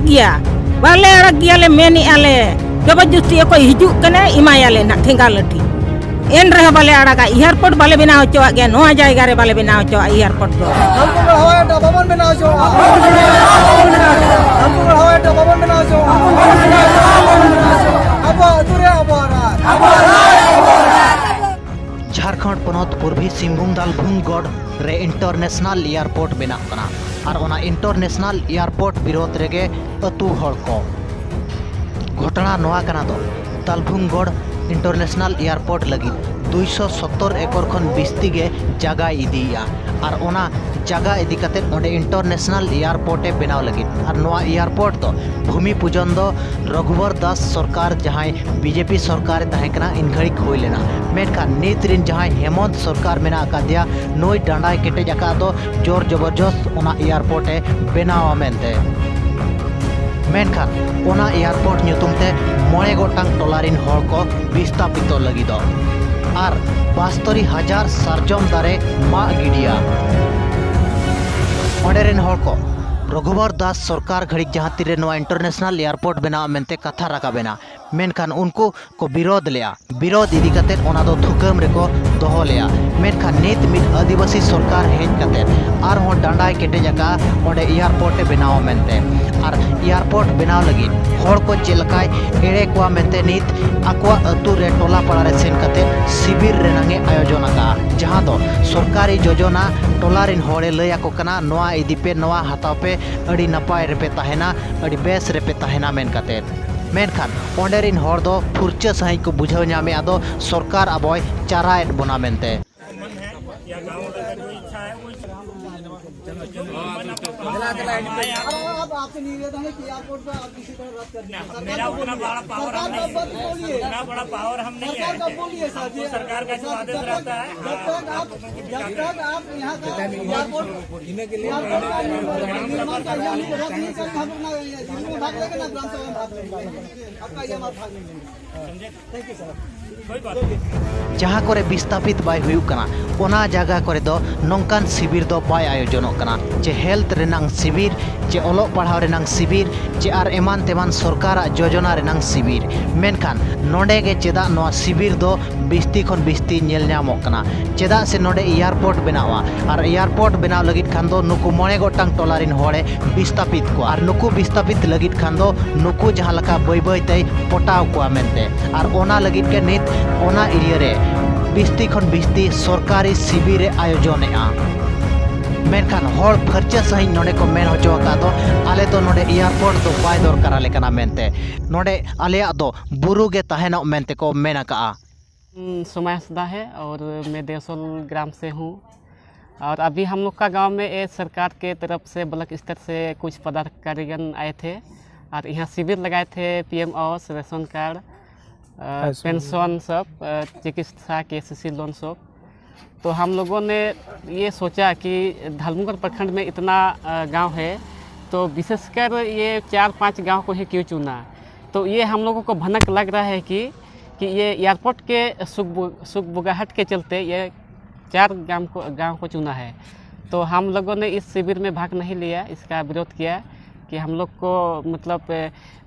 गया बाले अड़क गया ले मेनी आले जबरदस्ती को हिजू कने इमायाले ना ठेंगा लठी एन रहे बाले अड़का एयरपोर्ट बाले बनाव चोआ गया नोआ जायगा रे बाले बनाव चोआ एयरपोर्ट दो हमको हवाई अड्डा भवन बनाओ जो हमको हवाई अड्डा भवन बनाओ जो अब अधूरे झारखंड पनत पूर्वी सिंहभूम दालभूमगढ़ रे इंटरनेशनल एयरपोर्ट बना और ओना इंटरनेशनल एयरपोर्ट विरोध रेगे अतु हड़ को घटना नोआ कना दो दालभूमगढ़ इंटरनेशनल एयरपोर्ट लगी 270 एकड़ खन बिस्ती गे जगह इदिया और ओना जगह इदी कते ओंडे इंटरनेशनल एयरपोर्ट बनाव लगी और नोआ एयरपोर्ट तो भूमि पूजन दो रघुवर दास सरकार जहां बीजेपी सरकार तहकना इन घड़ी होई लेना मेनका नीत रिन जहां हेमंत सरकार मेना अकादिया नोई डांडाय केटेज अका दो जोर जबरदस्त ओना एयरपोर्ट बनाव मेनते मेनखान ओना एयरपोर्ट ᱧᱩᱛᱩᱢ मोड़े गोटांग टोलारिन हड़ को विस्थापित लगिद और 72,000 सार्जम दारे माग गिडिया ओंडेरेन हड़ को रघुवर दास सरकार घड़ी जहाँ तीरे नोआ इंटरनेशनल एयरपोर्ट बना मेनते कथा राकाबेना मेनखान उनको को विरोध लिया विरोध इदी कते ओना दो थुकम रेको दोहो लिया मेनखान नित मिद आदिवासी सरकार हेज कते आर हों डांडाय केटेजका ओंडे एयरपोर्ट बनाव मेनते और एयरपोर्ट बनाव लगी हड़ को चेलकाय एड़े को मेनते नित आकवा अतु रे टोला पड़ा रे सेन कते शिविर रेनांगे आयोजन का जहाँ दो सरकारी योजना टोलारिन हड़े लया को कना नोआ इदी पे नोआ हताव पे अड़ी नपाय रेपे तहेना अड़ी बेस रेपे तहेना मेन कते मेनखान ओंडेरिन हड़ दो फुरचा सही को बुझाव नामे आदो सरकार अबय चाराएट बोना मेनते अब आपसे निवेदन है कि एयरपोर्ट पर आप किसी तरह रद्द कर दीजिए मेरा उतना बड़ा पावर हम नहीं है उतना बड़ा पावर हम नहीं है सरकार का जो आदेश रहता है जब तक आप यहाँ का एयरपोर्ट निर्माण का रद्द नहीं करेंगे हम अपना दिल्ली में भाग लेंगे ना विधानसभा में भाग लेंगे आपका ये मत भाग लेंगे थैंक यू सर जहाँ करे विस्थापित बाय हुई कना ओना जगह करे दो नौकान शिविर दो बाय आयोजनों कना जे हेल्थ रेनांग शिविर जे ओलोग पढ़ाव रेनांग शिविर जे आर एमान तेमान सरकार योजना रेनांग शिविर मेनखान नोडे गे चेदा नोआ शिविर दो बिस्ती खन बिस्ती नेल ᱧᱟᱢᱚᱜ कना चेदा से नोडे एयरपोर्ट बनावा और एयरपोर्ट बनाव लगित खान दो नुकु मोड़े गोटांग टोलारिन होड़े विस्थापित को और नुकु विस्थापित लगित खान दो नुकु जहाँ लका बई बई तै पटाव को मेनते और ओना लगित के नित ओना एरिया रे बिस्ती खन बिस्ती सरकारी शिविर आयोजन मेनखान हड़ फर्चा सही नोडे को मेन होचो का दो आले तो नोडे एयरपोर्ट दो बाय दरकार लेकना मेनते नोडे आलेया दो बुरु गे तहेनो मेनते को मेन का समय सदा है और मैं देवसल ग्राम से हूँ और अभी हम लोग का गांव में सरकार के तरफ से ब्लॉक स्तर से कुछ पदाधिकारीगण आए थे और यहाँ शिविर लगाए थे पीएम आवास राशन कार्ड पेंशन सब चिकित्सा KCC लोन सब तो हम लोगों ने ये सोचा कि धालमुगढ़ प्रखंड में इतना गांव है तो विशेषकर ये 4-5 गांव को ही क्यों चुना तो ये हम लोगों को भनक लग रहा है कि ये एयरपोर्ट के सुखबुगाहट के चलते ये 4 गांव को चुना है तो हम लोगों ने इस शिविर में भाग नहीं लिया इसका विरोध किया कि हम लोग को मतलब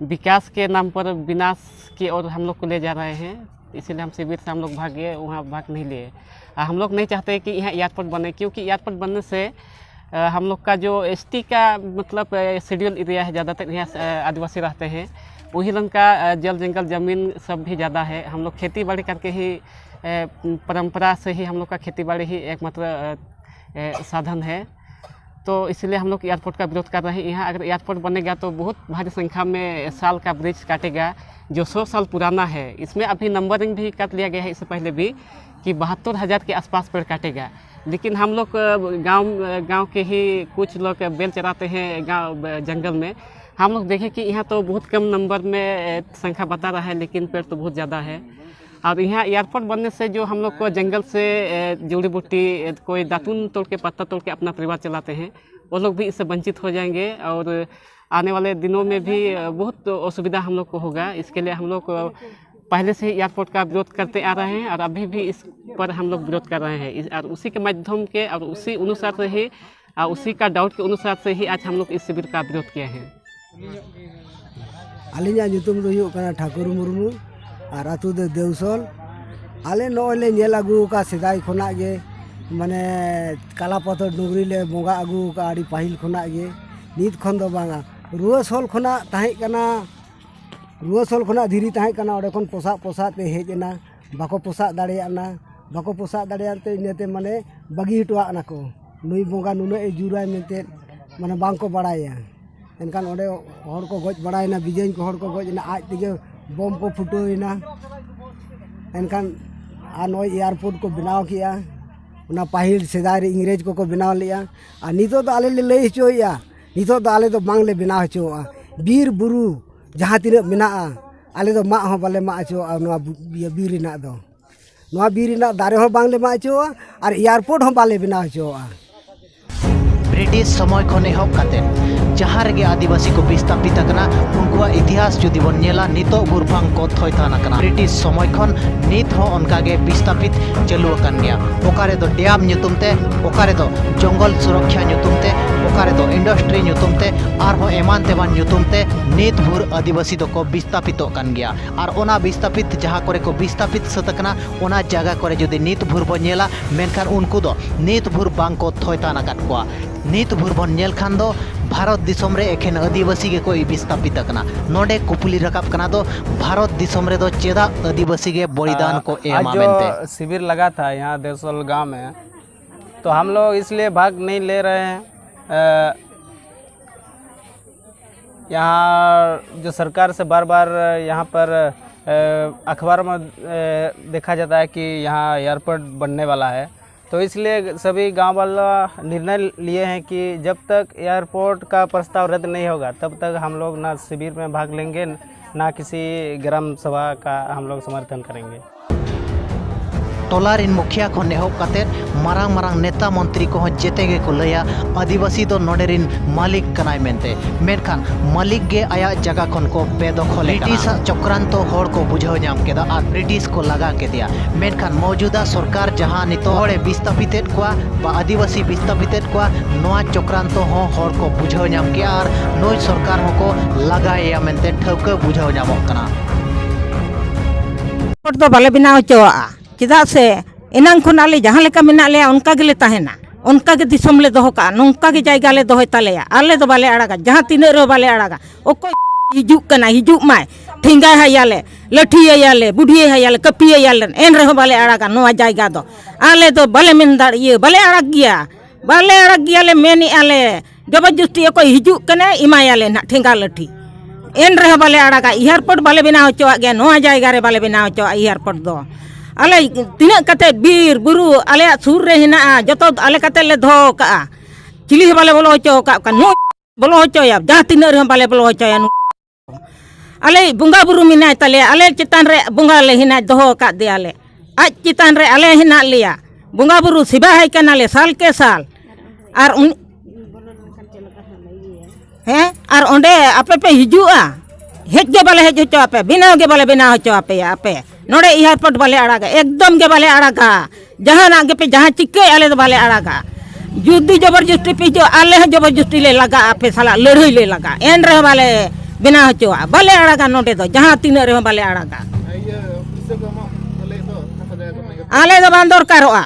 विकास के नाम पर विनाश की ओर हम लोग को ले जा रहे हैं इसीलिए हम शिविर से हम लोग भागे वहाँ भाग नहीं लिए हम लोग नहीं चाहते कि यहाँ एयरपोर्ट बने क्योंकि एयरपोर्ट बनने से हम लोग का जो ST का मतलब शेड्यूल एरिया है ज़्यादातर यहाँ आदिवासी रहते हैं वही लोग का जल जंगल ज़मीन सब भी ज़्यादा है हम लोग खेती बाड़ी करके ही परंपरा से ही हम लोग का खेती बाड़ी ही एकमात्र साधन है तो इसलिए हम लोग एयरपोर्ट का विरोध कर रहे हैं यहाँ अगर एयरपोर्ट बनेगा तो बहुत भारी संख्या में साल का ब्रिज काटेगा जो 100 साल पुराना है इसमें अभी नंबरिंग भी कर लिया गया है इससे पहले भी कि 72,000 के आसपास पेड़ काटेगा लेकिन हम लोग गांव के ही कुछ लोग बैल चराते हैं गांव जंगल में हम लोग देखें कि यहाँ तो बहुत कम नंबर में संख्या बता रहा है लेकिन पेड़ तो बहुत ज़्यादा है और यहाँ एयरपोर्ट बनने से जो हम लोग को जंगल से जड़ी बूटी कोई दातून तोड़ के पत्ता तोड़ के अपना परिवार चलाते हैं वो लोग भी इससे वंचित हो जाएंगे और आने वाले दिनों में भी बहुत असुविधा हम लोग को होगा इसके लिए हम लोग पहले से ही एयरपोर्ट का विरोध करते आ रहे हैं और अभी भी इस पर हम लोग विरोध कर रहे हैं और उसी के माध्यम के और उसी अनुसार से ही उसी का डाउट के अनुसार से ही आज हम लोग इस शिविर का विरोध किए हैं। अलिंगा ᱧᱩᱛᱩᱢ ᱫᱚ ᱦᱩᱭᱩᱜ ᱠᱟᱱᱟ ठाकुर मुर्मू और आतु दो देवसल आले नॉले नेल आगू का सेदाय खोना गे माने काला पत्थर डुंगरी ले बोंगा आगू का आड़ी पाहिल खोना गे नीत खन दो बांगा रुआसल खोना ताहे कना रुआसल खोना धीरी ताहे कना ओडे खन पोसा ते हेजना बाको पोसा दाड़ेयाना बाको पोसा दाड़ेयाते इनेते माने बगी हटवा ना को नुई बोंगा नुने ए जुराय मेनते माने बांको बाड़ाया एनकान ओडे हर को गज बाड़ायना बिजेन को हर को गजना आज तेगे बम को फुटोइना एनकान आ नय एयरपोर्ट को बनाव किया उना पाहिल सेदाय इंग्रेज को बनाव लिया आ नितो तो आले ले लई हचोया नितो तो आले तो बांग ले बनाव हचोआ बीर बुरु जहां तिना मेना आले तो मा हो बाले मा हचोआ नवा बीर रिना दो नवा बीर रिना दारे हो बांग ले मा हचोआ और एयरपोर्ट हो बाले बनाव हचोआ ब्रिटिश समय खन एहब काते जहाँ रेगे आदिवासी को विस्थापित करना उनका इतिहास जुदी बन नेला नितो बुरफांग को थय थाना करना ब्रिटिश समय खन नित हो उनकागे विस्थापित चलू अकान गया ओकारे दो डैम ᱧᱩᱛᱩᱢ ओकारे दो जंगल सुरक्षा ᱧᱩᱛᱩᱢ ओकारे दो इंडस्ट्री ᱧᱩᱛᱩᱢ आर हो एमान तेमान ᱧᱩᱛᱩᱢ नित भूर आदिवासी दो को विस्थापित कान गया और ओना विस्थापित जहाँ करे को विस्थापित सतकना ओना जगह करे जुदी नित भूर बन नेला मेनखान उनको दो नित भूर बांग को थय थाना काट कोआ नित भूर बन नेल खान दो भारत दिसम रे एखेन आदिवासी के कोई विस्थापित करना नोडे कुपली रकाब करना दो भारत दिसम रे दो चेदा आदिवासी के बलिदान को एमा मेनते शिविर लगा था यहाँ देवसल गांव में तो हम लोग इसलिए भाग नहीं ले रहे हैं यहाँ जो सरकार से बार बार यहाँ पर अखबार में देखा जाता है कि यहाँ एयरपोर्ट बनने वाला है तो इसलिए सभी गांव वाला निर्णय लिए हैं कि जब तक एयरपोर्ट का प्रस्ताव रद्द नहीं होगा तब तक हम लोग ना शिविर में भाग लेंगे ना किसी ग्राम सभा का हम लोग समर्थन करेंगे टोलारिन मुखिया को नेहब काते मारांग मारांग नेता मंत्री को जेते गे को लया आदिवासी दो नोडेरिन मालिक कनाय मेनते मेनखान मालिक गे आया जगह खन को बेदखल ब्रिटिश चक्रांत होड़ को बुझाव नाम केदा और ब्रिटिश को लगा के दिया मेनखान मौजूदा सरकार जहां नितो होड़े विस्थापितेत कोआ बा आदिवासी विस्थापितेत कोआ नोआ चक्रांत हो होड़ को बुझाव नाम के और नोय सरकार हो को लगाया मेनते ठौका बुझाव नामक कना तो बाले बिना हचोआ चेदा से एनांग खन आले जहाँ लेका मेना लेया उनका गेले ताहेना उनका के दिसम ले दोहो का नोंका के जायगा ले दोहो तालेया आले दो बाले आड़ागा जहाँ तीन रो बाले आड़ागा ओको हिजुक कना हिजुक माय ठिंगा हयाले लठी हयाले बुढ़ी हयाले कपी हयाले एन रहो बाले आड़ागा नोआ जायगा दो आले तो बाले मेनदार ये बाले आड़ाग गया ले मेनी आले जबरदस्ती कोई हिजुक कने इमायाले ना ठिंगा लठी एन रहो बाले आड़ागा एयरपोर्ट बाले बिना हचोआ गया नोआ जायगा रे बाले बिना हचोआ एयरपोर्ट दो आले तीना कते बीर बुरु आले सुर रे हिना जतो आले कते ले धो का चिली बाले बोलो हचो का नो बोलो हचोया जहाँ तीना रे बाले बोलो हचोया आले बुंगा बुरु मिनाय ताले आले चितान रे बुंगा ले हिना दोहो का दे आले आज चितान रे आले हिना लिया बुंगा बुरु सिबा है कनाले साल के साल और हैं और ओंडे आपे पे हिजुआ हेज के बाले हेज हचो आपे बिना के बाले बिना हचो आपे नोड़े एयरपोर्ट बाले आड़ागा एकदम के बाले आड़ागा जहाँ ना के पे जहाँ चिक्के आले तो बाले आड़ागा जुद्दी जबरदस्ती पे जो आले हैं जबरदस्ती ले लगा आपे साला लड़ाई ले लगा एन रहे बाले बिना हचोआ बाले आड़ागा नोड़े तो जहाँ तीन रहे बाले आड़ागा आले तो बान दरकारोआ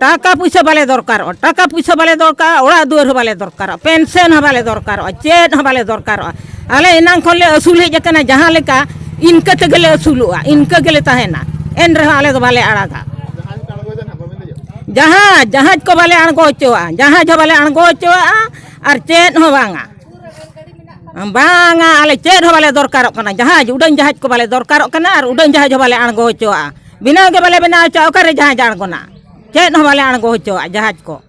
टाका पैसा बाले दरकारोआ टाका पैसा बाले दरकार ओड़ा दुआर बाले दरकारोआ पेंशन बाले दरकारोआ चेत बाले दरकारोआ आले इनांग खन ले असूल हेज कना जहाँ लेका इनका तेगले असुलुआ इनका गेले ताहेना एन रहा आले तो बाले आड़ागा जहाज को बाले अणगो हचोआ जहाज बाले अणगो हचोआ और चेत हो बांगा आले चेत हो बाले दरकारों कना जहाज उड़न जहाज को बाले दरकारों कना और उड़न जहाज बाले अणगो हचोआ बिना के बाले बिना हचोआ ओकारे जहाज अणगोना चेत हो बाले अणगो हचोआ जहाज को